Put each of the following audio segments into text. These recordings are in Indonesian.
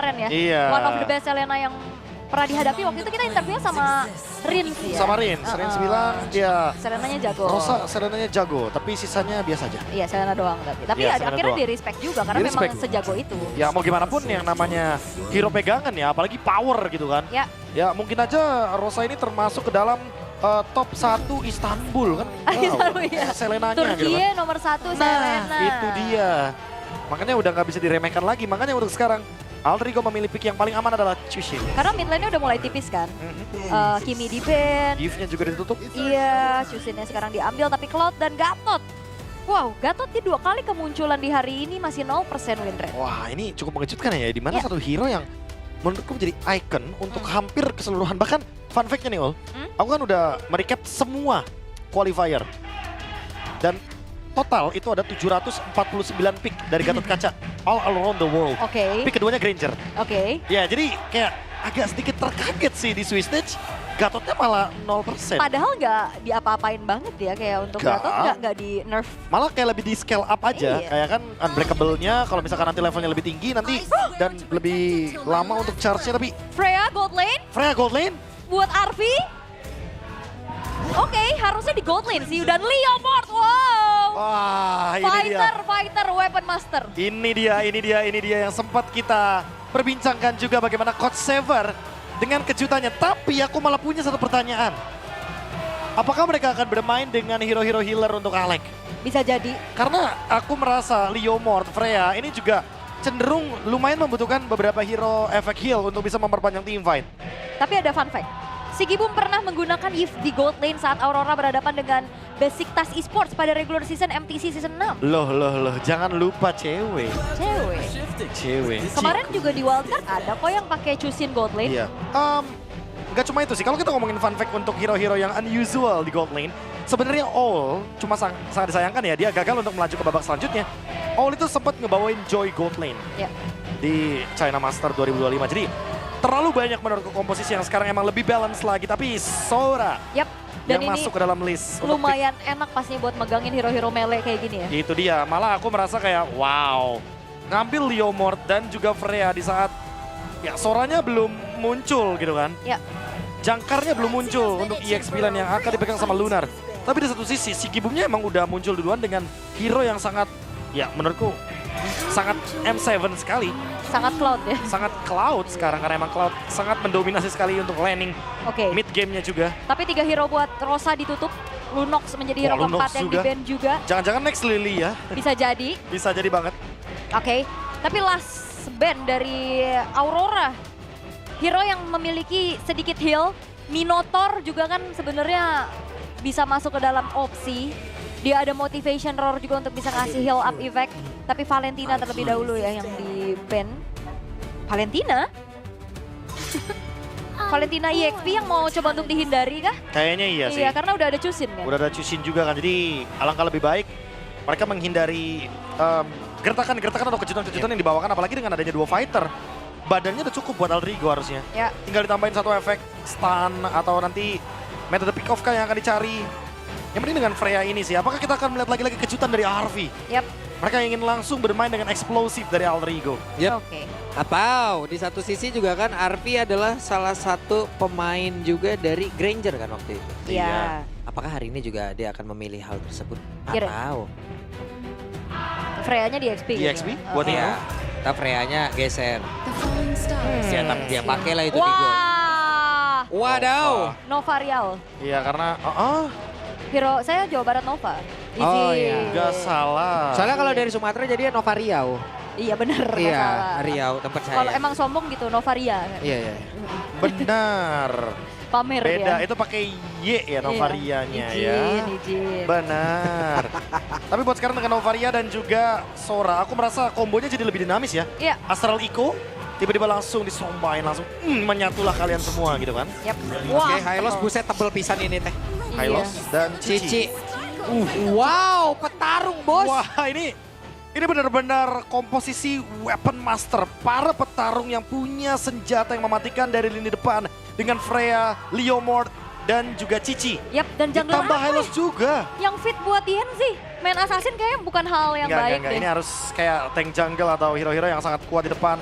keren ya. Iya. One of the best Selena yang pernah dihadapi. Waktu itu kita interviewnya sama Rins ya. Sama Rins. Rins bilang dia Selenanya jago. Rosa Selenanya jago, tapi sisanya biasa aja. Iya, Selena doang tapi Iya, ya, Selena akhirnya doang. di-respect juga karena Di-respect. memang sejago itu. Ya mau gimana pun yang namanya hero pegangan ya, apalagi power gitu kan. Ya. Ya mungkin aja Rosa ini termasuk ke dalam top 1 Istanbul kan. Istanbul, iya. Selenanya gitu kan. Turkiye nomor 1 Selena. Itu dia. Makanya udah nggak bisa diremehkan lagi. Makanya untuk sekarang Aldrigo memilih pick yang paling aman adalah Chushin. Karena mid lane-nya udah mulai tipis kan. Kimi di ban. Gift-nya juga ditutup. Iya, Chushin-nya sekarang diambil tapi Cloud dan Gatot. Wow, Gatot di 2 kali kemunculan di hari ini masih 0% win rate. Wah ini cukup mengejutkan ya. Di mana Iya. satu hero yang menurutku menjadi icon untuk hampir keseluruhan. Bahkan fun fact-nya nih Ul. Aku kan udah merecap semua qualifier. Dan total itu ada 749 pick dari Gatot Kaca. All around the world. Oke. Pick keduanya Granger. Oke. Ya jadi kayak agak sedikit terkaget sih di Swiss Stage. Gatotnya malah 0%. Padahal nggak diapa-apain banget ya kayak untuk Nggak. Gatot nggak di nerf. Malah kayak lebih di scale up aja. Iya. Kayak kan unbreakable-nya kalau misalkan nanti levelnya lebih tinggi nanti dan lebih lama untuk charge-nya. Tapi Freya gold lane Freya gold lane. buat Arvi. Oke, harusnya di gold lane sih dan Leomord. Wow. Wah ini dia. Fighter, weapon master. Ini dia yang sempat kita perbincangkan juga bagaimana Coach Sever dengan kejutannya. Tapi aku malah punya satu pertanyaan. Apakah mereka akan bermain dengan hero-hero healer untuk Alec? Bisa jadi. Karena aku merasa Leomord, Freya ini juga cenderung lumayan membutuhkan beberapa hero efek heal untuk bisa memperpanjang team fight. Tapi ada fun fact. Sigibum pernah menggunakan Yves di gold lane saat Aurora berhadapan dengan Besiktas Esports pada regular season MTC season 6. Loh, jangan lupa cewek. Cewek. Kemarin juga di wildcard ada kok yang pakai Chushin gold lane. Iya. Nggak cuma itu sih, kalau kita ngomongin fun fact untuk hero-hero yang unusual di gold lane, sebenarnya All cuma sangat disayangkan ya, dia gagal untuk melaju ke babak selanjutnya. All itu sempat ngebawain Joy gold lane Ya. di China Master 2025. Jadi terlalu banyak menurutku komposisi yang sekarang emang lebih balance lagi, tapi Sora Yap. Dan yang ini masuk ke dalam list. untuk lumayan enak pastinya buat megangin hero-hero melee kayak gini ya. pick. Itu dia, malah aku merasa kayak wow. Ngambil Leomord dan juga Freya di saat ya Soranya belum muncul gitu kan. Ya. Jangkarnya belum muncul untuk EX9 yang akan dipegang sama Lunar. Tapi di satu sisi, Sigibumnya emang udah muncul duluan dengan hero yang sangat, ya menurutku, sangat M7 sekali. Sangat Cloud ya. Sangat Cloud sekarang, karena emang Cloud sangat mendominasi sekali untuk laning Oke. mid gamenya juga. Tapi 3 hero buat Rosa ditutup. Lunox menjadi hero Wah, Lunox keempat yang juga. di-ban juga. Jangan-jangan next Lily ya, Bisa jadi. bisa jadi banget. Oke. Tapi last ban dari Aurora. Hero yang memiliki sedikit heal. Minotaur juga kan sebenarnya bisa masuk ke dalam opsi. Dia ada motivation roar juga untuk bisa kasih heal up effect. Tapi Valentina terlebih dahulu ya yang di-ban. Valentina? Valentina EXP yang mau coba untuk dihindari kah? Kayaknya iya sih. Iya, karena udah ada Chushin kan? Udah ada Chushin juga kan, jadi alangkah lebih baik mereka menghindari gertakan-gertakan atau kejutan-kejutan yang dibawakan, apalagi dengan adanya 2 fighter. Badannya udah cukup buat Aldrigo harusnya. Ya. Tinggal ditambahin satu efek stun atau nanti metode pick off kah yang akan dicari. Yang penting dengan Freya ini sih, apakah kita akan melihat lagi kejutan dari Arvi? Yap. Mereka ingin langsung bermain dengan eksplosif dari Aldrigo. Yep. Oke. Atau di satu sisi juga kan Arvi adalah salah satu pemain juga dari Granger kan waktu itu. Iya. Apakah hari ini juga dia akan memilih hal tersebut? Kira- Atau Freya-nya di XP. Di XP buat Oke. ya, kita Freya-nya geser. Ya, tapi dia pakai lah itu di gol. Wah, Wadaw. Nova Rial. Iya karena, Hero saya Jawa Barat Nova. Easy. Oh, iya. nggak salah. Soalnya kalau dari Sumatera jadi Nova Riau. Iya bener, nggak Iya, salah. Riau tempat saya. Kalau emang sombong gitu, Nova Ria. Iya, iya. Benar. Pamer Beda, dia. itu pakai Y ya Novarianya ya. Izin. Benar. Tapi buat sekarang dengan Novaria dan juga Sora, aku merasa kombonya jadi lebih dinamis ya. Iya. Astral Eco, tiba-tiba langsung disombain, langsung menyatulah kalian semua gitu kan. Yap. Oke, Hylos buset tebel pisan ini teh. Hylos dan Cici. Cici. Wow, petarung bos. Wah ini benar-benar komposisi weapon master. Para petarung yang punya senjata yang mematikan dari lini depan. Dengan Freya, Leomord, dan juga Cici. Yap, dan jungler Ditambah apa Hylos ya? juga. Yang fit buat Dien sih. Main assassin kayaknya bukan hal yang baik Enggak. deh. Ini harus kayak tank jungle atau hero-hero yang sangat kuat di depan.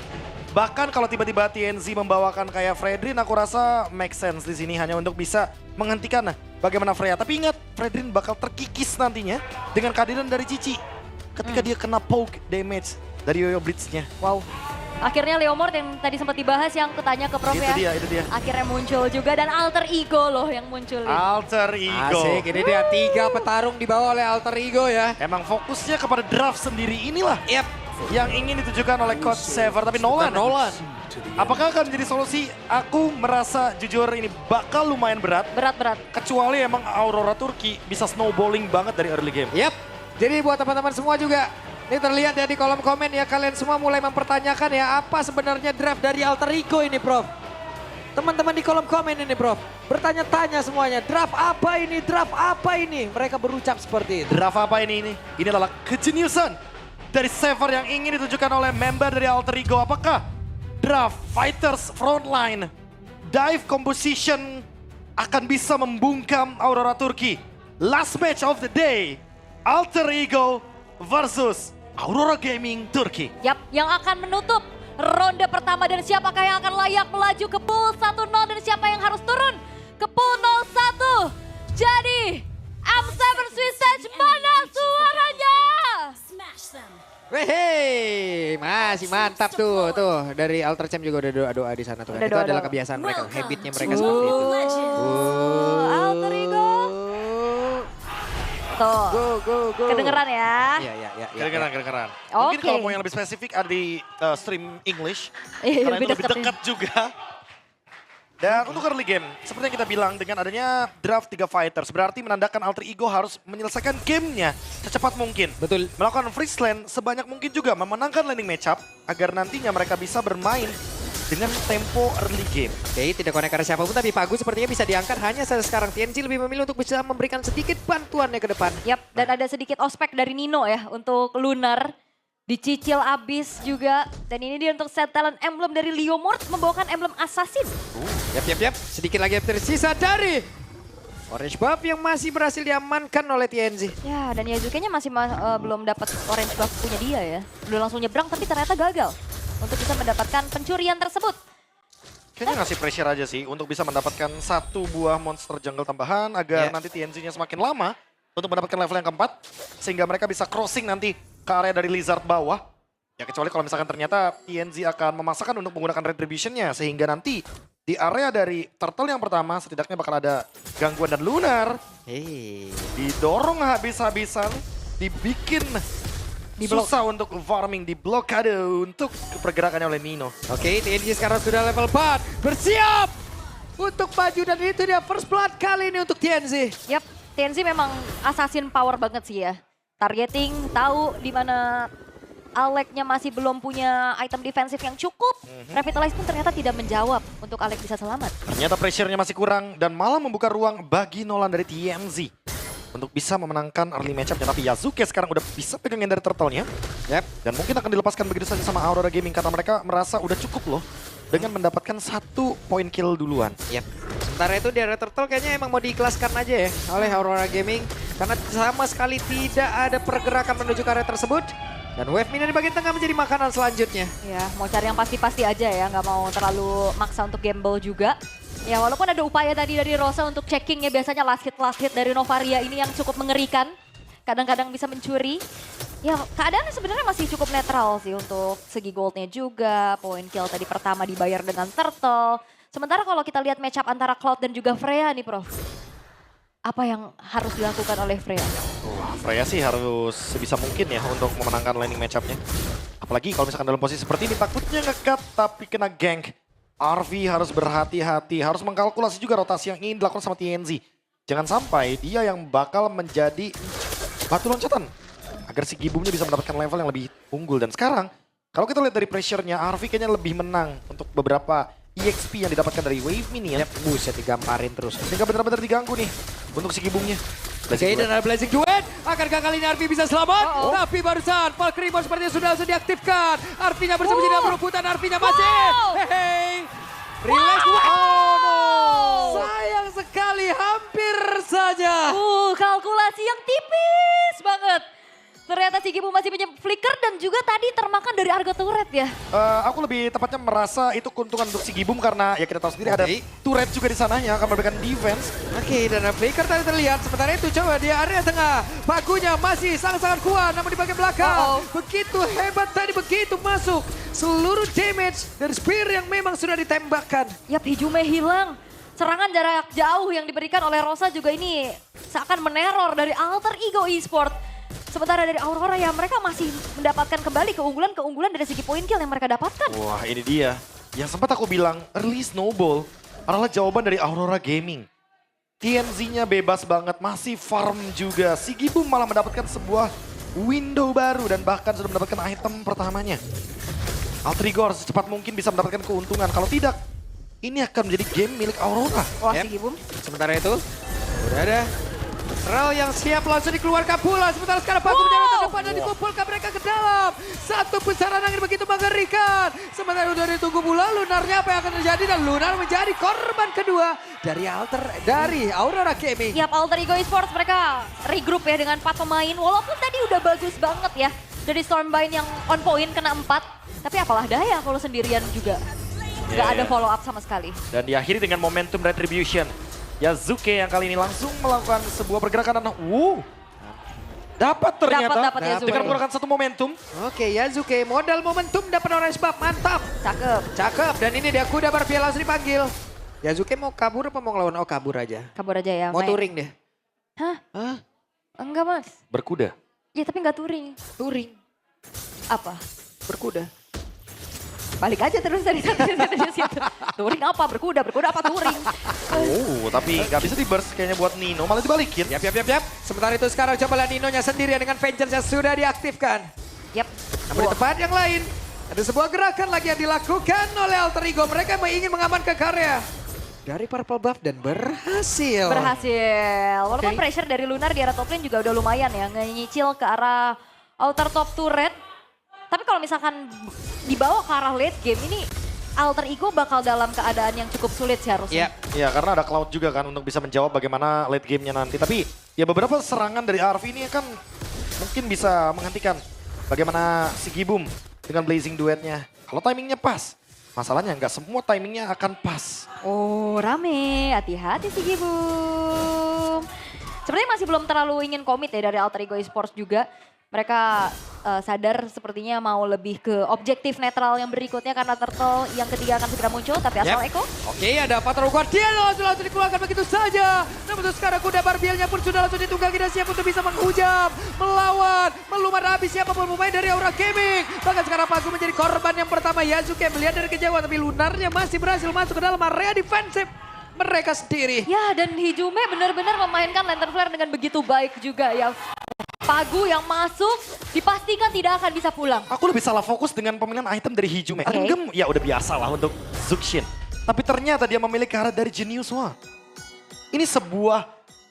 Bahkan kalau tiba-tiba TNZ membawakan kayak Fredrin, aku rasa make sense di sini hanya untuk bisa menghentikan bagaimana Freya. Tapi ingat, Fredrin bakal terkikis nantinya dengan kehadiran dari Cici. Ketika dia kena poke damage dari Yoyo Blitznya. Wow. Akhirnya Leomord yang tadi sempat dibahas yang ketanya ke Prof ya. Itu dia. Akhirnya muncul juga dan alter ego loh yang munculin. Alter Ego. Asik, ini dia 3 petarung dibawa oleh alter ego ya. Emang fokusnya kepada draft sendiri inilah Yap. yang ingin ditujukan oleh Coach Sever. Tapi Nolan. Apakah akan menjadi solusi? Aku merasa jujur ini bakal lumayan berat. Berat-berat. Kecuali emang Aurora Turki bisa snowballing banget dari early game. Yap. Jadi buat teman-teman semua juga, ini terlihat ya di kolom komen ya, kalian semua mulai mempertanyakan ya apa sebenarnya draft dari alter ego ini, Prof. Teman-teman di kolom komen ini, Prof, bertanya-tanya semuanya, draft apa ini, draft apa ini? Mereka berucap seperti itu. Draft apa ini? Ini adalah kejeniusan dari Sever yang ingin ditujukan oleh member dari alter ego. Apakah draft Fighters Frontline Dive Composition akan bisa membungkam Aurora Turki? Last match of the day, Alter Ego versus Aurora Gaming Turki. Yap, yang akan menutup ronde pertama dan siapakah yang akan layak melaju ke pool 1-0 dan siapa yang harus turun ke pool 0-1. Jadi, M7 Swisage mana suaranya? Wehey, masih mantap tuh dari Alter Champ juga udah doa-doa di sana tuh. Udah Itu doa-doa. adalah kebiasaan mereka, habitnya mereka seperti itu. Alter Ego. Tuh, Go. kedengeran ya? Iya. Kedengeran. Mungkin Oke. kalau mau yang lebih spesifik ada di stream English. Iya, Karena lebih itu lebih deket dekat juga. Dan untuk early game, seperti yang kita bilang dengan adanya draft 3 fighters, berarti menandakan Alter Ego harus menyelesaikan gamenya secepat mungkin. Betul. Melakukan freeze lane sebanyak mungkin juga, memenangkan laning matchup agar nantinya mereka bisa bermain dengan tempo early game. Oke, tidak konek karena siapapun, tapi Pagu sepertinya bisa diangkat. Hanya sekarang TNC lebih memilih untuk bisa memberikan sedikit bantuannya ke depan. Yap, dan ada sedikit ospek dari Nino ya untuk Lunar. Dicicil abis juga. Dan ini dia untuk set talent emblem dari Leomord membawakan emblem assassin. Yap. Sedikit lagi tersisa dari orange buff yang masih berhasil diamankan oleh TNC. Ya, dan Yazuke-nya masih belum dapat orange buff punya dia ya. Udah langsung nyebrang tapi ternyata gagal untuk bisa mendapatkan pencurian tersebut. Kayaknya ngasih pressure aja sih untuk bisa mendapatkan 1 buah monster jungle tambahan agar nanti TNC-nya semakin lama untuk mendapatkan level yang keempat. Sehingga mereka bisa crossing nanti ke area dari Lizard bawah. Ya kecuali kalau misalkan ternyata TNC akan memaksakan untuk menggunakan Retribution-nya. Sehingga nanti di area dari Turtle yang pertama setidaknya bakal ada gangguan dan Lunar. Didorong habis-habisan, dibikin susah untuk farming, di blokade untuk pergerakannya oleh Nino. Oke, TNC sekarang sudah level 4. Bersiap untuk maju dan itu dia first blood kali ini untuk TNC. Yap, TNC memang assassin power banget sih ya. Targeting, tahu di mana Alec-nya masih belum punya item defensif yang cukup. Revitalize pun ternyata tidak menjawab untuk Alec bisa selamat. Ternyata pressure-nya masih kurang dan malah membuka ruang bagi Nolan dari TMZ untuk bisa memenangkan early matchup-nya. Tapi Yazuke sekarang udah bisa pegangin dari turtle-nya. Yap. Dan mungkin akan dilepaskan begitu saja sama Aurora Gaming karena mereka merasa udah cukup loh dengan mendapatkan 1 point kill duluan. Yap. Sementara itu di area Turtle kayaknya emang mau diikhlaskan aja ya oleh Aurora Gaming. Karena sama sekali tidak ada pergerakan menuju ke area tersebut. Dan wave minion di bagian tengah menjadi makanan selanjutnya. Ya, mau cari yang pasti-pasti aja ya, nggak mau terlalu maksa untuk gamble juga. Ya, walaupun ada upaya tadi dari Rosa untuk checkingnya, biasanya last hit dari Novaria ini yang cukup mengerikan. Kadang-kadang bisa mencuri. Ya, keadaannya sebenarnya masih cukup netral sih untuk segi goldnya juga. Point kill tadi pertama dibayar dengan Turtle. Sementara kalau kita lihat matchup antara Cloud dan juga Freya nih, Prof. Apa yang harus dilakukan oleh Freya? Freya sih harus sebisa mungkin ya untuk memenangkan laning matchup-nya. Apalagi kalau misalkan dalam posisi seperti ini, takutnya nge-cut tapi kena gank. RV harus berhati-hati, harus mengkalkulasi juga rotasi yang ingin dilakukan sama TNZ. Jangan sampai dia yang bakal menjadi batu loncatan. Agar si Gibumnya bisa mendapatkan level yang lebih unggul. Dan sekarang, kalau kita lihat dari pressure-nya, RV kayaknya lebih menang untuk beberapa EXP yang didapatkan dari Wave Minion. Yap, buset digamparin terus. Sehingga benar-benar diganggu nih untuk si Gibumnya. Oke, dan ada Blazing Duet. Akankah kali ini RV bisa selamat? Tapi barusan Valkyrie Ball sepertinya sudah langsung diaktifkan. RV-nya bersama jadi berebutan, RV-nya masih. Hehehe. Relax. Oh no. Sayang sekali, hampir saja. Kalkulasi yang tipis banget. Ternyata Sigibum masih punya flicker dan juga tadi termakan dari Argo turret ya. Aku lebih tepatnya merasa itu keuntungan untuk Sigibum karena ya kita tahu sendiri ada turret juga di sananya akan memberikan defense. Oke, dan flicker tadi terlihat. Sementara itu coba di area tengah. Pagunya masih sangat-sangat kuat, namun di bagian belakang. Begitu hebat tadi, begitu masuk. Seluruh damage dari spear yang memang sudah ditembakkan. Yap, Hijume hilang. Serangan jarak jauh yang diberikan oleh Rosa juga ini seakan meneror dari Alter Ego Esports. Sementara dari Aurora ya mereka masih mendapatkan kembali keunggulan dari segi point kill yang mereka dapatkan. Wah ini dia. Yang sempat aku bilang early snowball adalah jawaban dari Aurora Gaming. TNZ-nya bebas banget, masih farm juga. Sigibum malah mendapatkan sebuah window baru dan bahkan sudah mendapatkan item pertamanya. Alter Ego harus secepat mungkin bisa mendapatkan keuntungan. Kalau tidak, ini akan menjadi game milik Aurora. Wah Sigibum. Sementara itu, udah ada Rel yang siap langsung dikeluarkan pula. Sementara sekarang Pagu menjadi terdepan dan dikumpulkan mereka ke dalam. Satu pusaran angin begitu mengerikan. Sementara udah ditunggu pula Lunarnya apa yang akan terjadi. Dan Lunar menjadi korban kedua dari Aurora Gaming. Yap, Alter Ego Esports mereka regroup ya dengan 4 pemain. Walaupun tadi udah bagus banget ya. Dari Stormbind yang on point kena 4. Tapi apalah daya kalau sendirian juga. Gak ada follow up sama sekali. Dan diakhiri dengan momentum retribution. Yazuke yang kali ini langsung melakukan sebuah pergerakan dan dapat ternyata Dapat Yazuke. dengan menggunakan satu momentum. Oke, Yazuke modal momentum dapat orange buff, mantap. Cakep, dan ini dia kuda barbiel langsung dipanggil. Yazuke mau kabur apa mau ngelawan? Oh kabur aja. Kabur aja ya. Mau touring deh. Hah? Enggak mas. Berkuda. Ya tapi enggak touring. Touring, Apa? berkuda. Balik aja terus dari situ. Touring apa? Berkuda apa touring? Oh, tapi nggak bisa di-burst kayaknya buat Nino, malah dibalikin. Yap. Sementara itu sekarang coba lihat Ninonya sendirian dengan Vengeance yang sudah diaktifkan. Yap. Namun di tempat yang lain, ada sebuah gerakan lagi yang dilakukan oleh Alter Ego. Mereka ingin mengamankan karya dari Purple Buff dan berhasil. Walaupun pressure dari Lunar di arah top lane juga udah lumayan ya. Nyicil ke arah outer top turret. Tapi kalau misalkan dibawa ke arah late game ini Alter Ego bakal dalam keadaan yang cukup sulit sih harusnya. Iya, karena ada Cloud juga kan untuk bisa menjawab bagaimana late game-nya nanti. Tapi ya beberapa serangan dari RV ini kan mungkin bisa menghentikan bagaimana Sigibum dengan Blazing duetnya. Kalau timingnya pas, masalahnya nggak semua timingnya akan pas. Oh rame, hati-hati Sigibum. Sebenarnya masih belum terlalu ingin komit ya dari Alter Ego Esports juga. Mereka sadar sepertinya mau lebih ke objektif netral yang berikutnya karena Turtle yang ketiga akan segera muncul tapi asal Eko. Oke, ada Patrol Guardian langsung dikeluarkan begitu saja. Namun sekarang kuda barbielnya pun sudah langsung ditunggangi dan siap untuk bisa menghujam, melawan, melumar habis siapapun pemain dari Aurora Gaming. Bahkan sekarang Pagu menjadi korban yang pertama. Yazuke melihat dari kejauhan tapi Lunarnya masih berhasil masuk ke dalam area defensif mereka sendiri. Ya dan Hijume benar-benar memainkan Lantern Flare dengan begitu baik juga ya. Pagu yang masuk dipastikan tidak akan bisa pulang. Aku lebih salah fokus dengan pemilihan item dari Hijume. Renggem ya udah biasa lah untuk Zuxin. Tapi ternyata dia memilih karat dari Genius One. Ini sebuah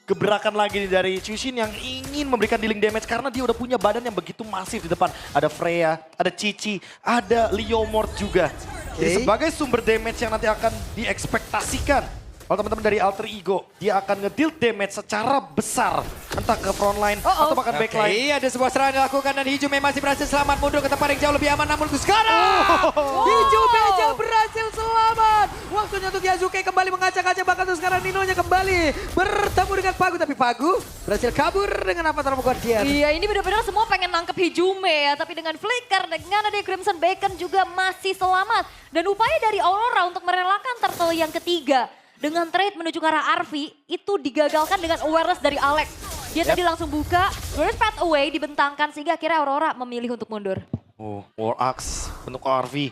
gebrakan lagi dari Chushin yang ingin memberikan dealing damage karena dia udah punya badan yang begitu masif di depan. Ada Freya, ada Cici, ada Leomord juga. Jadi sebagai sumber damage yang nanti akan diekspektasikan kalau teman-teman dari Alter Ego, dia akan nge-deal damage secara besar. Entah ke frontline atau bahkan backline. Iya, ada sebuah serangan dilakukan dan Hijume masih berhasil selamat mundur ke tempat yang jauh lebih aman. Namun sekarang Hijume aja berhasil selamat. Waktunya untuk Yazuke kembali mengacak-acak, bahkan tuh sekarang Ninonya kembali bertemu dengan Pagu. Tapi Pagu berhasil kabur dengan Avatar Guardian. Iya, ini benar-benar semua pengen nangkep Hijume ya. Tapi dengan flicker, dengan ada Crimson Bacon juga masih selamat. Dan upaya dari Aurora untuk merelakan Turtle yang ketiga dengan trade menuju ke arah Arvi itu digagalkan dengan awareness dari Alex. Dia tadi langsung buka, burst path away dibentangkan sehingga akhirnya Aurora memilih untuk mundur. Oh, War Axe untuk RV.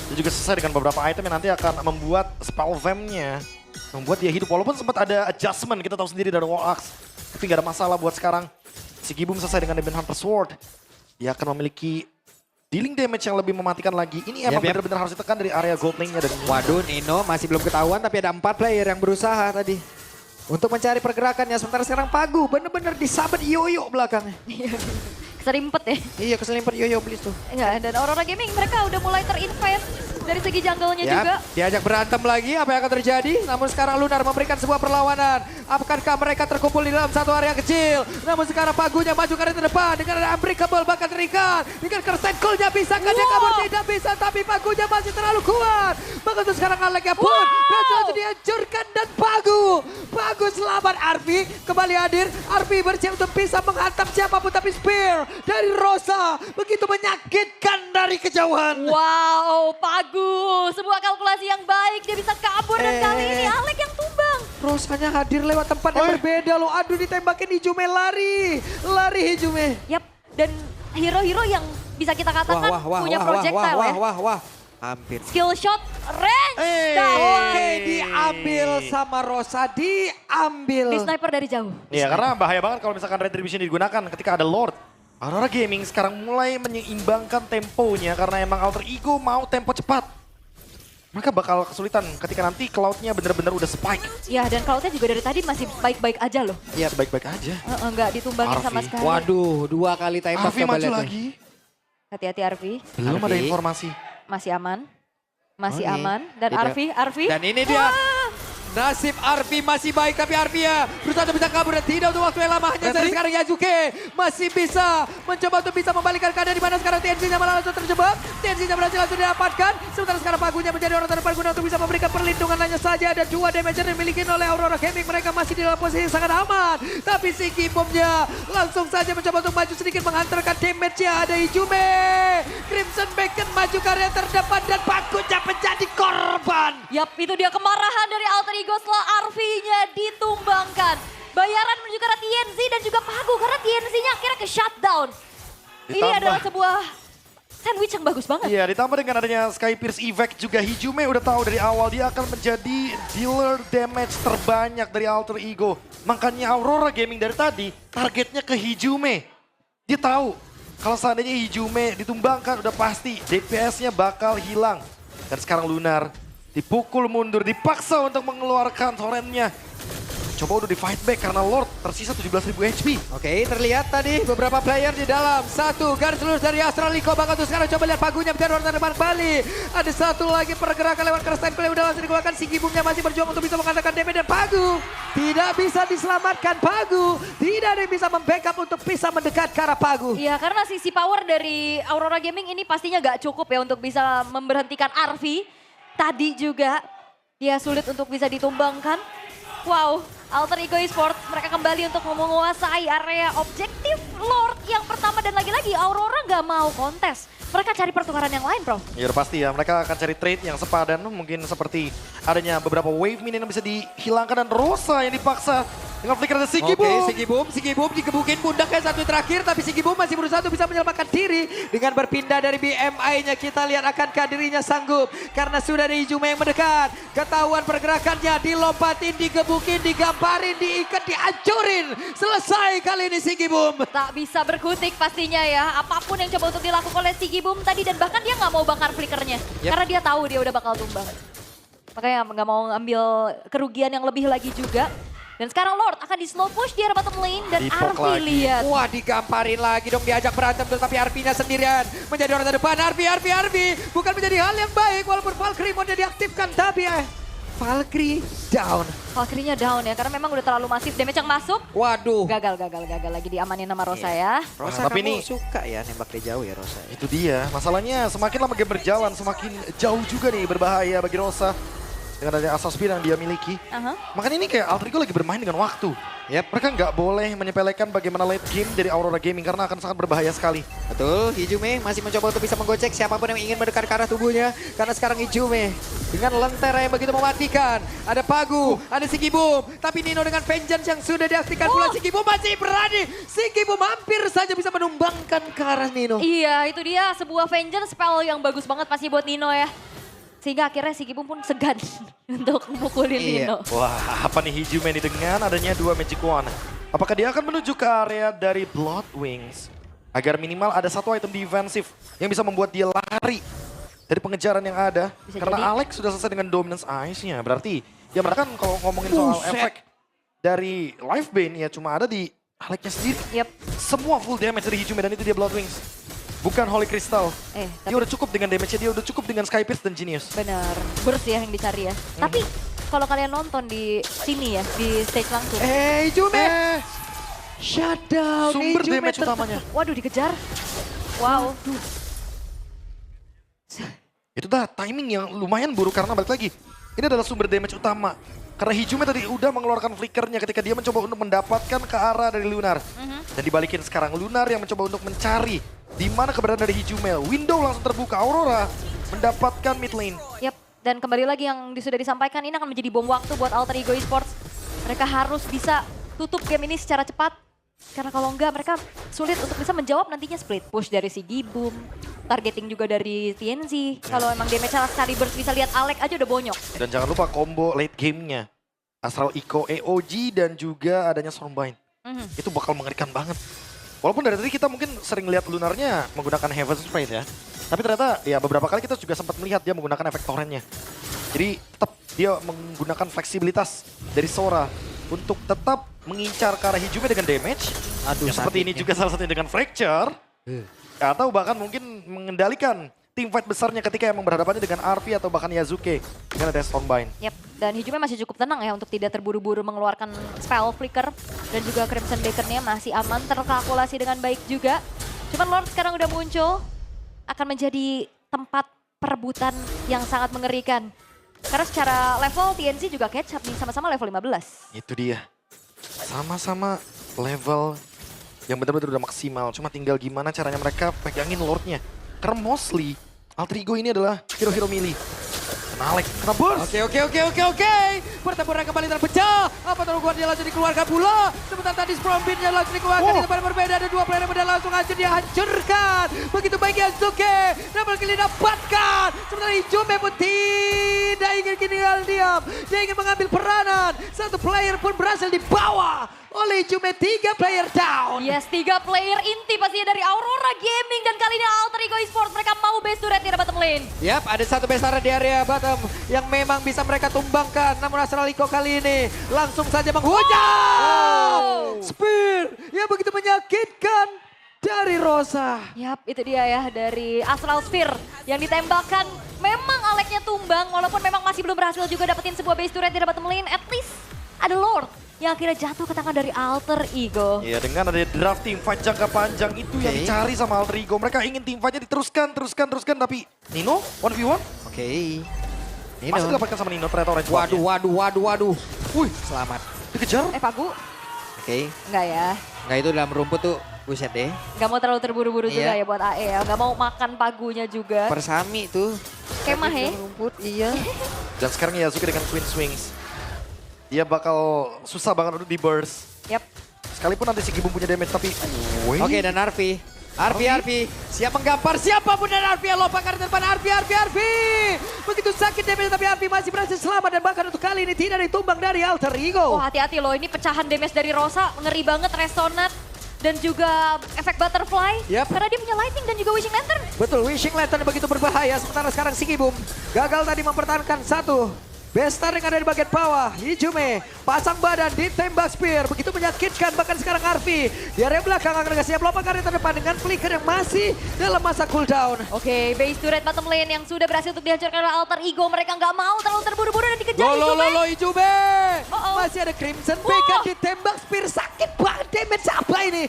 Dia juga selesai dengan beberapa item yang nanti akan membuat spell vamp-nya. Membuat dia hidup walaupun sempat ada adjustment, kita tahu sendiri dari War Axe. Tapi gak ada masalah buat sekarang. Sigibum selesai dengan Demon Hunter Sword. Dia akan memiliki dealing damage yang lebih mematikan lagi. Ini emang benar-benar harus ditekan dari area gold lane-nya. Dan Waduh, Nino masih belum ketahuan tapi ada 4 player yang berusaha tadi untuk mencari pergerakannya. Sementara sekarang Pagu benar-benar disabet yoyo belakangnya. Keserimpet ya. Iya keselimpet Yoyo please tuh. Ya, dan Aurora Gaming mereka udah mulai terinvest dari segi jungle-nya Ya, juga. diajak berantem lagi, apa yang akan terjadi? Namun sekarang Lunar memberikan sebuah perlawanan. Akankah mereka terkumpul di dalam satu area kecil? Namun sekarang Pagunya maju ke arah depan dengan ada Unbreakable bahkan terikat. Dengan Curse Cool-nya bisakah dia kabur? Tidak bisa, tapi Pagunya masih terlalu kuat. Maka itu sekarang Aleknya pun berhasil dihancurkan dan Pagu selamat. Arfi kembali hadir. Arfi bersiap untuk bisa menghantam siapapun, tapi Spear dari Rosa begitu menyakitkan dari kejauhan. Wow, Pagu. Sebuah kalkulasi yang baik. Dia bisa kabur dan kali ini Alek yang tumbang. Rosanya hadir lewat tempat yang berbeda loh. Aduh ditembakin Hijume lari Hijume. Yap, dan hero-hero yang bisa kita katakan punya projectile ya. Hampir. Skill shot, range, Oke, diambil sama Rosa, diambil. Di sniper dari jauh. Iya, karena bahaya banget kalau misalkan Retribution digunakan ketika ada Lord. Aurora Gaming sekarang mulai menyeimbangkan temponya karena emang Alter Ego mau tempo cepat. Mereka bakal kesulitan ketika nanti Cloud-nya bener-bener udah spike. Ya, dan Cloud-nya juga dari tadi masih baik-baik aja loh. Iya, baik-baik aja. Enggak ditumbangin sama Arfi. sekali. Waduh, 2 kali tembak. Arfi coba maju lihat tuh. lagi. Hati-hati Arfi, Belum ada Arfi. informasi. masih aman. Masih Oke. aman. Dan Tidak. Arfi. Dan ini dia. Nasib Arfi masih baik, tapi Arfi ya berusaha untuk bisa kabur dan tidak untuk waktu yang lama. Hanya dari sekarang Yazuke masih bisa mencoba untuk bisa membalikkan keadaan di mana sekarang TNC-nya malah langsung terjebak. TNC-nya berhasil langsung didapatkan. Sementara sekarang Pagunya menjadi orang terdepan guna untuk bisa memberikan perlindungan hanya saja. Ada 2 damage yang dimiliki oleh Aurora Gaming. Mereka masih di dalam posisi yang sangat aman. Tapi si Kibomnya langsung saja mencoba untuk maju sedikit menghantarkan damage-nya. Ada Hijume. Crimson Bacon maju ke area terdepan dan Pagunya menjadi korban. Yap, itu dia kemarahan dari Alter Ego setelah Arfi-nya ditumbangkan. Bayaran menuju ke arah TNC dan juga Pagu karena TNC-nya akhirnya ke shutdown. Ini Ditambah. adalah sebuah sandwich yang bagus banget. Iya, ditambah dengan adanya Sky Pierce Evac juga Hijume udah tahu dari awal dia akan menjadi dealer damage terbanyak dari Alter Ego. Makanya Aurora Gaming dari tadi targetnya ke Hijume. Dia tahu kalau seandainya Hijume ditumbangkan udah pasti DPS-nya bakal hilang. Dan sekarang Lunar dipukul mundur, dipaksa untuk mengeluarkan torrentnya. Coba udah di fight back karena Lord tersisa 17.000 HP. Oke, terlihat tadi beberapa player di dalam. Satu, garis lurus dari Astraliko. Bahkan tuh sekarang coba lihat Pagunya menjadi orang depan kembali. Ada satu lagi pergerakan lewat Kerstain yang udah langsung dikeluarkan. Si Gibumnya masih berjuang untuk bisa mengandalkan damage. Dan Pagu tidak bisa diselamatkan. Pagu tidak ada yang bisa membackup untuk bisa mendekat ke arah Pagu. Iya, karena sisi power dari Aurora Gaming ini pastinya gak cukup ya untuk bisa memberhentikan Arfi. Tadi juga dia sulit untuk bisa ditumbangkan. Wow, Alter Ego Esports mereka kembali untuk menguasai area objektif Lord yang pertama. Dan lagi-lagi Aurora gak mau kontes. Mereka cari pertukaran yang lain, bro. Ya udah pasti ya, mereka akan cari trade yang sepadan. Mungkin seperti adanya beberapa wave minion yang bisa dihilangkan. Dan Rosa yang dipaksa dengan flicker dari Sigibum. Oke, si Gibum dikebukin pundaknya satu terakhir. Tapi si Gibum masih berusaha untuk bisa menyelamatkan diri. Dengan berpindah dari BMI-nya kita lihat akankah dirinya sanggup. Karena sudah ada Hijume yang mendekat. Ketahuan pergerakannya, dilompatin, digebukin, digambarin, diikat, dihancurin. Selesai kali ini si Gibum. Tak bisa berkutik pastinya ya. Apapun yang coba untuk dilakukan oleh Siggy Boom tadi. Dan bahkan dia nggak mau bakar flickernya. Yep. Karena dia tahu dia udah bakal tumbang. Makanya nggak mau ngambil kerugian yang lebih lagi juga. Dan sekarang Lord akan di slow push di arah bottom lane. Dan Dipok Arfi lagi. lihat. Wah, digamparin lagi dong, diajak berantem tetapi Arfinya sendirian menjadi orang terdepan. Arfi bukan menjadi hal yang baik walaupun Valkyrie mau diaktifkan, tapi Valkyrie down. Valkyrie-nya down ya karena memang udah terlalu masif damage yang masuk. Waduh. Gagal lagi diamanin sama Rosa ya. Rosa, Tapi kamu ini- suka ya nembak dari jauh ya Rosa. Itu dia, masalahnya semakin lama game berjalan semakin jauh juga nih berbahaya bagi Rosa. Dengan adanya asal speed yang dia miliki. Aha. Makanya ini kayak Alter Ego lagi bermain dengan waktu. Yep. Mereka nggak boleh menyepelekan bagaimana late game dari Aurora Gaming karena akan sangat berbahaya sekali. Betul, Hijume masih mencoba untuk bisa menggocek siapapun yang ingin mendekat ke arah tubuhnya. Karena sekarang Hijume dengan lentera yang begitu mematikan. Ada Pagu, ada Sigibum. Tapi Nino dengan Vengeance yang sudah diaktifkan pula. Sigibum masih berani. Sigibum hampir saja bisa menumbangkan ke arah Nino. Iya itu dia sebuah vengeance spell yang bagus banget pasti buat Nino ya. Sehingga akhirnya si Gibum pun segan untuk mukulin Iya. Nino. Wah, apa nih Hijume ini dengan adanya 2 Magic Wand? Apakah dia akan menuju ke area dari Blood Wings? Agar minimal ada satu item defensif yang bisa membuat dia lari dari pengejaran yang ada. Bisa Karena jadi. Alex sudah selesai dengan Dominance Ice-nya. Berarti ya mereka kan kalau ngomongin soal Buset. efek dari Life Bane ya cuma ada di Aleknya sendiri. Yap. Semua full damage dari Hijume dan itu dia Blood Wings. Bukan Holy Crystal. Dia udah cukup dengan damage-nya, dia udah cukup dengan Sky Pierce dan Genius. Bener, burst ya yang dicari ya. Tapi kalau kalian nonton di sini ya, di stage langsung. Hijume! Shutdown. Sumber Hijume damage utamanya. Waduh, dikejar. Wow. Itu dah timing yang lumayan buruk karena balik lagi. Ini adalah sumber damage utama. Karena Hijume tadi udah mengeluarkan flickernya ketika dia mencoba untuk mendapatkan ke arah dari Lunar. Dan dibalikin sekarang Lunar yang mencoba untuk mencari di mana keberadaan dari Hijume. Window langsung terbuka, Aurora mendapatkan mid lane. Yap, dan kembali lagi yang sudah disampaikan ini akan menjadi bom waktu buat Alter Ego Esports. Mereka harus bisa tutup game ini secara cepat. Karena kalau enggak mereka sulit untuk bisa menjawab nantinya split push dari si Gibum. Targeting juga dari TNZ. Kalau emang damage-nya sekali burst bisa lihat Alek aja udah bonyok. Dan jangan lupa combo late game-nya. Astral Eco EOG dan juga adanya Stormbind. Itu bakal mengerikan banget. Walaupun dari tadi kita mungkin sering lihat Lunarnya menggunakan Heaven's Sprite ya. Tapi ternyata ya beberapa kali kita juga sempat melihat dia menggunakan efek torrentnya. Jadi tetap dia menggunakan fleksibilitas dari Sora untuk tetap mengincar ke arah Hijume dengan damage. Aduh, Ya, seperti ini juga salah satunya dengan Fracture. Atau bahkan mungkin mengendalikan teamfight besarnya ketika emang berhadapannya dengan RP atau bahkan Yazuke dengan ada Stormbind. Yap, dan Hijume masih cukup tenang ya untuk tidak terburu-buru mengeluarkan spell flicker. Dan juga Crimson Baker-nya masih aman, terkalkulasi dengan baik juga. Cuman Lord sekarang udah muncul, akan menjadi tempat perebutan yang sangat mengerikan. Karena secara level TNC juga catch up nih, sama-sama level 15. Itu dia. Sama-sama level yang benar-benar udah maksimal. Cuma tinggal gimana caranya mereka pegangin Lordnya. Karena mostly Alter Ego ini adalah hero-hero melee. Dan Alek kena burst. Oke. Pertempuran kembali terpecah. Apa terlalu dia langsung dikeluarkan pula. Sebentar tadi Sprombeat-nya langsung dikeluarkan di tempat yang berbeda. Ada dua player yang berbeda langsung aja dihancurkan. Begitu baik Yazuke. Double kill didapatkan. Sementara Hijume pun tidak ingin tinggal diam. Dia ingin mengambil peranan. Satu player pun berhasil dibawa oleh Hijume, 3 player down. Yes, 3 player inti pastinya dari Aurora Gaming. Dan kali ini Alter Ego Esports mereka mau base turret di bottom lane. Yap, ada satu besar di area bottom yang memang bisa mereka tumbangkan. Namun Astral Eco kali ini langsung saja menghujam. Spear yang begitu menyakitkan dari Rosa. Yap, itu dia ya dari Astral Sphere yang ditembakkan. Memang Aleknya tumbang walaupun memang masih belum berhasil juga dapetin sebuah base turret di bottom lane. At least ada Lord yang akhirnya jatuh ke tangan dari Alter Ego. Iya, dengan ada draft team fight jangka panjang itu yang dicari sama Alter Ego. Mereka ingin team fight-nya diteruskan, tapi Nino 1v1 Oke. Nino. masih didapatkan sama Nino ternyata orange Waduh. Wih, selamat. dikejar. Pagu? Oke. Enggak ya. Nggak, itu dalam rumput tuh, buset deh. Enggak mau terlalu terburu-buru juga Iya. ya buat AE ya. Enggak mau makan pagunya juga. Persami tuh. Kemah ya. Dalam rumput, iya. Dan sekarang Yazuki dengan Queen Swings. Dia bakal susah banget untuk di burst. Yap. Sekalipun nanti si Gibum punya damage tapi... Oke, dan Arfi. Arfi. Siap menggampar siapapun dan Arfi yang lompat ke depan Arfi. Begitu sakit damage tapi Arfi masih berhasil selamat dan bahkan untuk kali ini tidak ditumbang dari Alter Ego. Oh, hati-hati loh, ini pecahan damage dari Rosa ngeri banget, resonat dan juga efek butterfly. Yap. Karena dia punya lightning dan juga wishing lantern. Betul, Wishing Lantern begitu berbahaya. Sementara sekarang si Gibum gagal tadi mempertahankan satu. Bestar yang ada di bagian bawah, Hijume pasang badan ditembak spear, begitu menyakitkan. Bahkan sekarang Arfi di area belakang akan siap lompat ke area terdepan dengan flicker yang masih dalam masa cooldown. Oke, base turret bottom lane yang sudah berhasil untuk dihancurkan oleh Alter Ego. Mereka nggak mau terlalu terburu-buru dan dikejar Hijume. Hijume. Uh-oh. Masih ada Crimson Baker ditembak spear, sakit banget damage apa ini?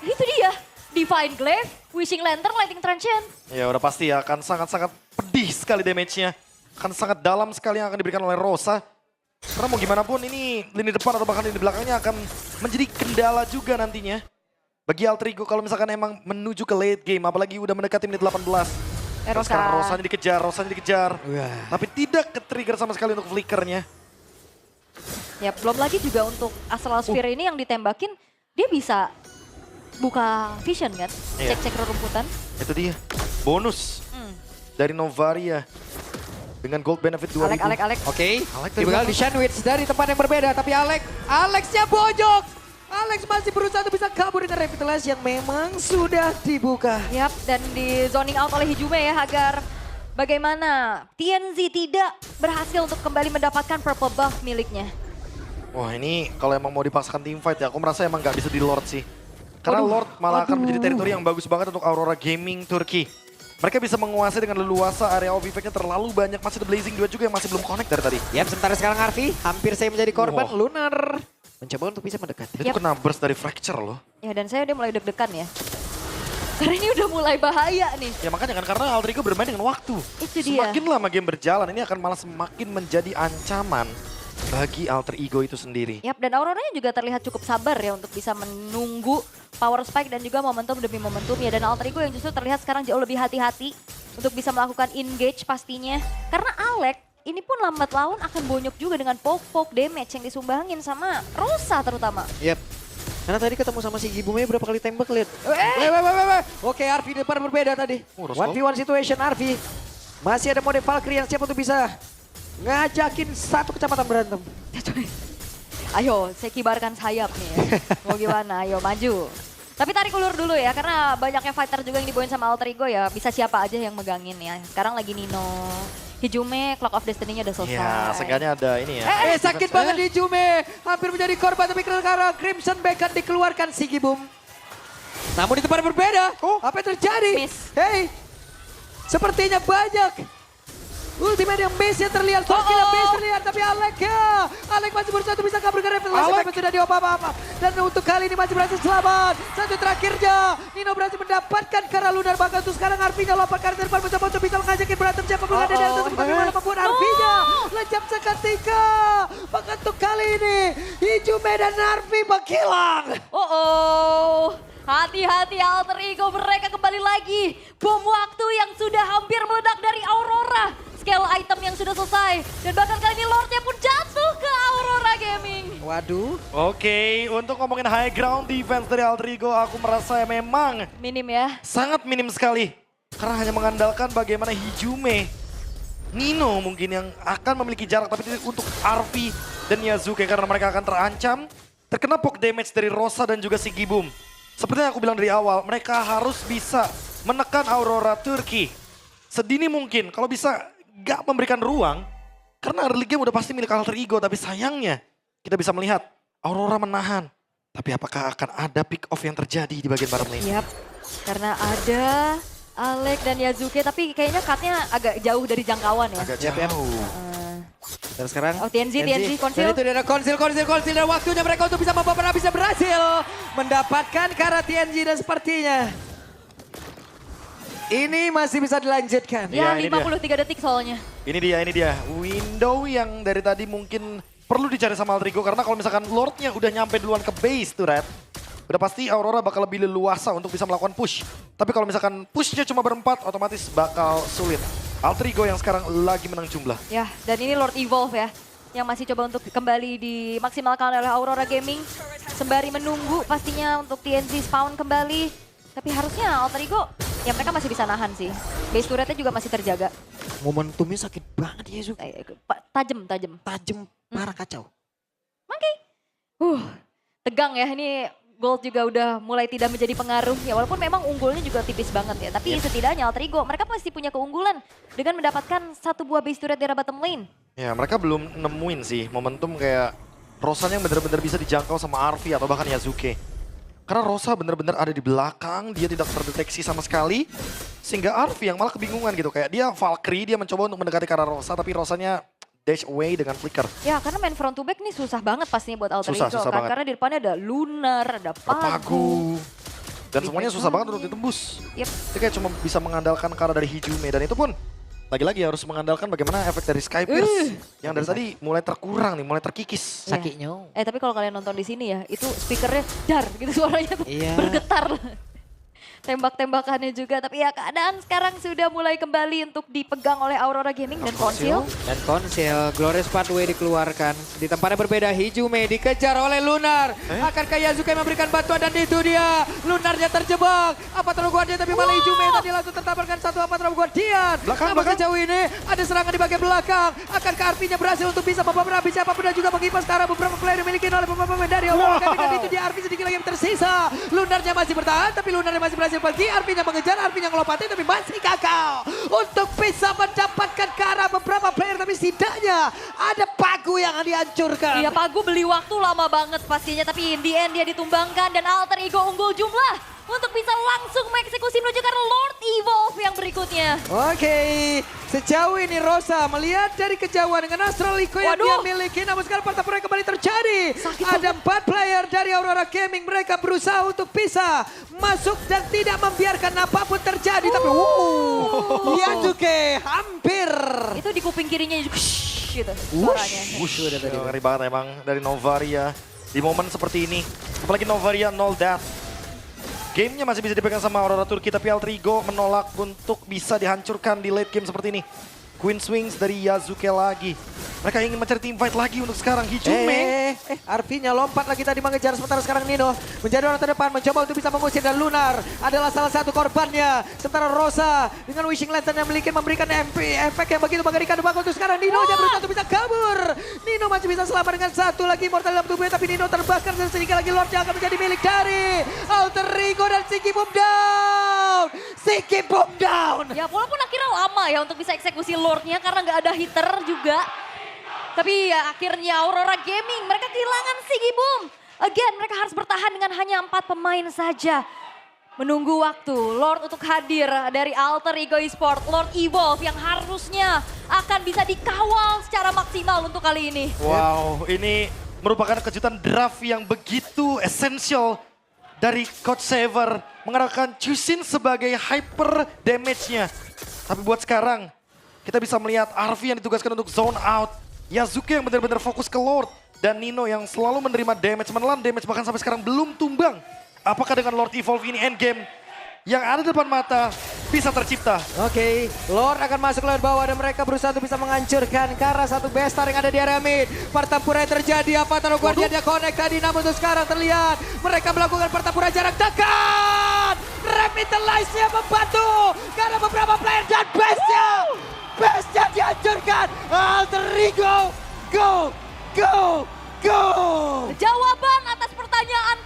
Itu dia, Divine Glaive, wishing lantern, lightning transient. Ya udah pasti ya akan sangat-sangat pedih sekali damage-nya. Akan sangat dalam sekali yang akan diberikan oleh Rosa. Karena mau gimana pun ini lini depan atau bahkan lini belakangnya akan menjadi kendala juga nantinya. Bagi Alter Ego kalau misalkan emang menuju ke late game, apalagi udah mendekati menit 18. Dan sekarang Rosanya dikejar. Tapi tidak ke-trigger sama sekali untuk flickernya. Ya, belum lagi juga untuk Astral Sphere ini yang ditembakin, dia bisa buka vision kan, Iya. cek-cek rerumputan. Itu dia, bonus dari Novaria. Dengan gold benefit 2000. Alek. Oke, Alek tinggal di sandwich dari tempat yang berbeda. Tapi Alexnya bojok. Alex masih berusaha untuk bisa kabur dengan revitalize yang memang sudah dibuka. Yap, dan di zoning out oleh Hijume ya agar bagaimana TNZ tidak berhasil untuk kembali mendapatkan purple buff miliknya. Wah ini kalau emang mau dipaksakan team fight ya, aku merasa emang nggak bisa di Lord sih. Karena Lord malah akan menjadi teritori yang bagus banget untuk Aurora Gaming Turki. Mereka bisa menguasai dengan leluasa, area of effect-nya terlalu banyak. Masih ada Blazing Duet juga yang masih belum connect dari tadi. Yap, sementara sekarang Arfi hampir saya menjadi korban. Wow. Lunar mencoba untuk bisa mendekat. Dia tuh kena burst dari Fracture loh. Ya dan saya udah mulai deg-degan ya. Karena ini udah mulai bahaya nih. Ya makanya kan karena Alter Ego bermain dengan waktu. Itu dia. Semakin lama game berjalan, ini akan malah semakin menjadi ancaman bagi Alter Ego itu sendiri. Yap, dan Auroranya juga terlihat cukup sabar ya untuk bisa menunggu power spike dan juga momentum demi momentum ya. Dan Alter Ego yang justru terlihat sekarang jauh lebih hati-hati untuk bisa melakukan engage pastinya. Karena Alek ini pun lambat laun akan bonyok juga dengan poke-poke damage yang disumbangin sama Rosa terutama. Yap. Karena tadi ketemu sama si Gibume berapa kali tembak, lihat. Eh. Oke, Arfi depan berbeda tadi. Oh, 1v1 situation Arfi. Masih ada mode Valkyrie yang siap untuk bisa ngajakin satu kecamatan berantem. Ayo, saya kibarkan sayap nih ya. Mau gimana? Ayo maju. Tapi tarik ulur dulu ya, karena banyaknya fighter juga yang dibawain sama Alter Ego ya. Bisa siapa aja yang megangin ya. Sekarang lagi Nino. Hijume, Clock of Destiny-nya udah selesai. Ya, seenggaknya ada ini ya. Sakit banget di Jume. Hampir menjadi korban, tapi sekarang Crimson Beacon dikeluarkan si Gibum. Namun di tempat berbeda, apa yang terjadi? Miss. Hey, sepertinya banyak ultimate yang base-nya terlihat, skill yang base terlihat, tapi Alek masih berusaha untuk bisa kabur ke refleksi, tapi sudah apa-apa. Dan untuk kali ini masih berhasil selamat. Satu terakhirnya, Nino berhasil mendapatkan Kara Lunar, bahkan untuk sekarang Arvinya lompat ke depan mencoba untuk bisa mengajakin berantem siapa pun ada di atas, bagaimana membuat Arvinya lejap seketika. Bahkan untuk kali ini, Hijume dan Arvi menghilang. Hati-hati Alter Ego, mereka kembali lagi. Bom waktu yang sudah hampir meledak dari Aurora. Scale item yang sudah selesai. Dan bahkan kali ini Lordnya pun jatuh ke Aurora Gaming. Waduh. Oke, untuk ngomongin high ground defense dari Alter Ego, aku merasa memang Minim ya. sangat minim sekali. Karena hanya mengandalkan bagaimana Hijume, Nino mungkin yang akan memiliki jarak. Tapi untuk Arvi dan Yazuke karena mereka akan terancam. Terkena poke damage dari Rosa dan juga si Gibum. Seperti yang aku bilang dari awal, mereka harus bisa menekan Aurora Turki sedini mungkin. Kalau bisa gak memberikan ruang, karena early game udah pasti milik Alter Ego. Tapi sayangnya kita bisa melihat Aurora menahan. Tapi apakah akan ada pick off yang terjadi di bagian bottom lane? Yap, karena ada Alek dan Yazuke, tapi kayaknya cutnya agak jauh dari jangkauan ya. Agak jauh. Dan sekarang TNZ, konsil. Dan itu dia ada konsil dan waktunya mereka untuk bisa bisa berhasil mendapatkan Kara TNG dan sepertinya ini masih bisa dilanjutkan. Ya, ini 53 detik soalnya. Ini dia. Window yang dari tadi mungkin perlu dicari sama Alter Ego. Karena kalau misalkan Lordnya udah nyampe duluan ke base tuh, Red. Udah pasti Aurora bakal lebih leluasa untuk bisa melakukan push. Tapi kalau misalkan pushnya cuma berempat, otomatis bakal sulit. Alter Ego yang sekarang lagi menang jumlah. Ya, dan ini Lord Evolve ya. Yang masih coba untuk kembali dimaksimalkan oleh Aurora Gaming. Sembari menunggu pastinya untuk TNZ spawn kembali. Tapi harusnya Alter Ego, ya mereka masih bisa nahan sih. Base turretnya juga masih terjaga. Momentumnya sakit banget ya, Zuk. Tajam. Tajam, parah kacau. Oke. Tegang ya, ini Gold juga udah mulai tidak menjadi pengaruh. Ya walaupun memang unggulnya juga tipis banget ya. Tapi setidaknya Alter Ego, mereka pasti punya keunggulan. Dengan mendapatkan satu buah base turret di bottom lane. Ya mereka belum nemuin sih momentum kayak Rosanya yang benar-benar bisa dijangkau sama Arvi atau bahkan Yazuke. Karena Rosa benar-benar ada di belakang, dia tidak terdeteksi sama sekali. Sehingga Arvi yang malah kebingungan gitu. Kayak dia Valkyrie, dia mencoba untuk mendekati ke arah Rosa, tapi Rosanya dash away dengan flicker. Ya karena main front to back nih susah banget pastinya buat Alter Susah Ego kan. banget. Karena di depannya ada Lunar, ada Pagu. Dan semuanya susah banget untuk ditembus. Yep. Dia kayak cuma bisa mengandalkan Kara dari Hijume. Dan itu pun lagi-lagi harus mengandalkan bagaimana efek dari Sky Pierce. Yang dari tadi mulai terkurang nih, mulai terkikis. Iya. Sakitnya. Tapi kalau kalian nonton di sini ya, itu speakernya dar gitu suaranya tuh Iya. bergetar. Tembak-tembakannya juga, tapi ya keadaan sekarang sudah mulai kembali untuk dipegang oleh Aurora Gaming dan Konsil. Dan Konsil, Glorious Pathway dikeluarkan. Di tempatnya berbeda, Hijume dikejar oleh Lunar. Akankah Yazuke memberikan bantuan dan itu dia. Lunarnya terjebak. Apa Guardian tapi malah Hijume tadi langsung tertabarkan satu apa Guardian. Namun sejauh ini ada serangan di bagian belakang. Akankah Arvinya berhasil untuk bisa memperhabis siapapun dan juga mengipas ke arah beberapa player dimiliki oleh pemain dari Aurora Gaming. Dan itu dia Arvi sedikit lagi yang tersisa. Lunarnya masih bertahan tapi Lunarnya masih berhasil berhasil pergi, Arvinya mengejar, Arvinya ngelompatin tapi masih gagal. Untuk bisa mendapatkan ke arah beberapa player tapi setidaknya ada Pagu yang dihancurkan. Iya, Pagu beli waktu lama banget pastinya, tapi in the end dia ditumbangkan dan Alter Ego unggul jumlah untuk bisa langsung mengeksekusi menuju ke Lord Evolve yang berikutnya. Oke, sejauh ini Rosa melihat dari kejauhan dengan Astral Eco yang dia Waduh. miliki, namun sekarang pertempuran kembali terjadi. Sakit Ada 4 player dari Aurora Gaming, mereka berusaha untuk bisa masuk dan tidak membiarkan apapun terjadi. Tapi Yasuke hampir. Itu di kuping kirinya gitu suaranya. Wush, udah tadi. Ngeri banget emang dari Novaria. Di momen seperti ini, apalagi Novaria 0 death. Gamenya masih bisa dipegang sama Aurora Turki, tapi Alter Ego menolak untuk bisa dihancurkan di late game seperti ini. Queen Swings dari Yasuke lagi. Mereka ingin mencari team fight lagi untuk sekarang. Hijume. Arvinya lompat lagi tadi mengejar, sementara sekarang Nino menjadi orang terdepan, mencoba untuk bisa mengusir dan Lunar adalah salah satu korbannya. Sementara Rosa dengan Wishing Lantern yang memiliki memberikan MP efek yang begitu mengerikan. Untuk sekarang Nino yang berusaha untuk bisa kabur. Nino masih bisa selamat dengan satu lagi mortal dalam tubuhnya, tapi Nino terbakar dan sedikit lagi Lord yang akan menjadi milik dari Alter Ego dan Siki Boom Down. Siki Boom Down. Ya walaupun akhirnya lama ya untuk bisa eksekusi Lordnya karena nggak ada hitter juga. Tapi ya akhirnya Aurora Gaming mereka kehilangan Sigi Boom. Again mereka harus bertahan dengan hanya 4 pemain saja. Menunggu waktu Lord untuk hadir dari Alter Ego Esports, Lord Evolve yang harusnya akan bisa dikawal secara maksimal untuk kali ini. Wow, ini merupakan kejutan draft yang begitu esensial dari Coach Saver. Mengarahkan Chusin sebagai hyper damage-nya. Tapi buat sekarang, kita bisa melihat Arvi yang ditugaskan untuk zone out. Yasuke yang benar-benar fokus ke Lord. Dan Nino yang selalu menerima damage, menelan damage bahkan sampai sekarang belum tumbang. Apakah dengan Lord Evolve ini endgame yang ada di depan mata bisa tercipta? Oke, Lord akan masuk lewat bawah dan mereka berusaha untuk bisa menghancurkan ke arah satu bestar yang ada di area mid. Pertempuran yang terjadi, apa taruh Guardian dia connect tadi, namun untuk sekarang terlihat mereka melakukan pertempuran jarak dekat. Revitalize-nya membantu karena beberapa player dan Base-nya dihancurkan. Alter Ego, go, go, go. Jawaban atas pertanyaan